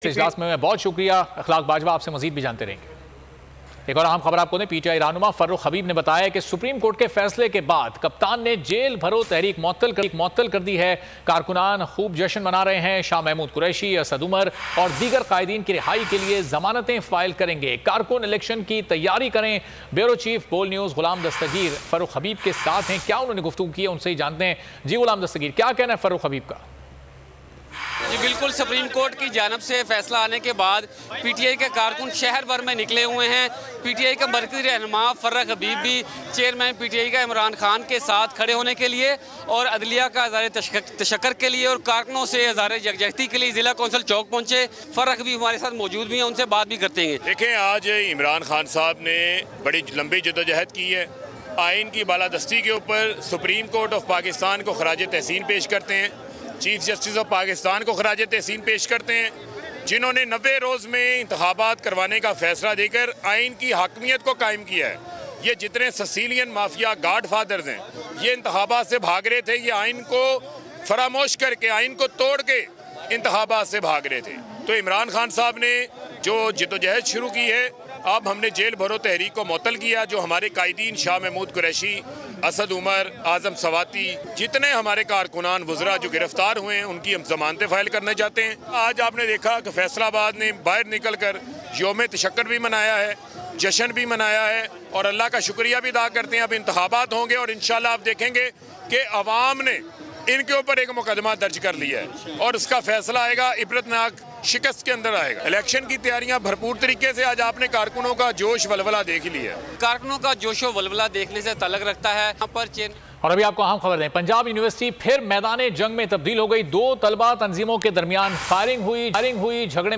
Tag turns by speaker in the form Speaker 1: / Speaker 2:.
Speaker 1: इजलास में बहुत शुक्रिया अखलाक बाजवा, आपसे मजीद भी जानते रहेंगे। एक और अहम खबर आपको ने पीटीआई रहनुमा फर्रुख हबीब ने बताया कि सुप्रीम कोर्ट के फैसले के बाद कप्तान ने जेल भरो तहरीक मुअत्तल कर दी है। कारकुनान खूब जश्न मना रहे हैं। शाह महमूद कुरैशी, असद उमर और दीगर कायदीन की रिहाई के लिए जमानतें फाइल करेंगे। कारकुन इलेक्शन की तैयारी करें। ब्यूरो चीफ बोल न्यूज गुलाम दस्तगीर फर्रुख हबीब के साथ हैं। क्या उन्होंने गुफ्तगू की है, उनसे ही जानते हैं। जी गुलाम दस्तगीर, क्या कहना है फर्रुख हबीब का?
Speaker 2: जी बिल्कुल, सुप्रीम कोर्ट की जानब से फैसला आने के बाद पीटीआई के कारकुन शहर भर में निकले हुए हैं। पीटीआई का मरकज़ी रहनुमा फर्रुख हबीब भी चेयरमैन पीटीआई का इमरान खान के साथ खड़े होने के लिए और अदलिया का हज़ारे तशक्कर के लिए और कारकुनों से हज़ारे यकजहती के लिए ज़िला कौंसिल चौक पहुँचे। फर्रुख हबीब हमारे साथ मौजूद भी हैं, उनसे बात भी करते हैं।
Speaker 3: देखें, आज इमरान खान साहब ने बड़ी लंबी जदोजहद की है। आइन की बालादस्ती के ऊपर सुप्रीम कोर्ट ऑफ पाकिस्तान को खराज तहसीन पेश करते हैं। चीफ जस्टिस ऑफ पाकिस्तान को खराज तहसीन पेश करते हैं, जिन्होंने 90 रोज़ में इंतखाबात करवाने का फैसला देकर आइन की हाकमियत को कायम किया है। ये जितने सिसिलियन माफिया गॉड फादर्स हैं, ये इंतखाबात से भाग रहे थे। ये आइन को फरामोश करके, आइन को तोड़ के इंतखाबात से भाग रहे थे। तो इमरान खान साहब ने जो जदोजहद शुरू की है, अब हमने जेल भरो तहरीक को मुअत्तल किया। जो हमारे कायदीन शाह महमूद कुरैशी, असद उमर, आजम सवाती, जितने हमारे कारकुनान वज़रा जो गिरफ्तार हुए हैं, उनकी हम जमानतें फाइल करने चाहते हैं। आज आपने देखा कि फैसलाबाद ने बाहर निकल कर योम तशक्कर भी मनाया है, जश्न भी मनाया है और अल्लाह का शुक्रिया भी अदा करते हैं। अब इंतखाबात होंगे और इंशाल्लाह आप देखेंगे कि अवाम ने इनके ऊपर एक मुकदमा दर्ज कर लिया है और उसका फैसला आएगा, इबरतनाक शिकस्त के अंदर आएगा। इलेक्शन की तैयारियां भरपूर तरीके से आज आपने कारकुनों का जोश वलवला देख लिया है।
Speaker 2: कारकुनों का जोशो वलवला देखने से तल्लुक रखता है यहाँ पर
Speaker 1: और अभी आपको अहम खबर दें, पंजाब यूनिवर्सिटी फिर मैदान जंग में तब्दील हो गई। 2 तलबा तंजीमों के दरमियान फायरिंग हुई। झगड़े में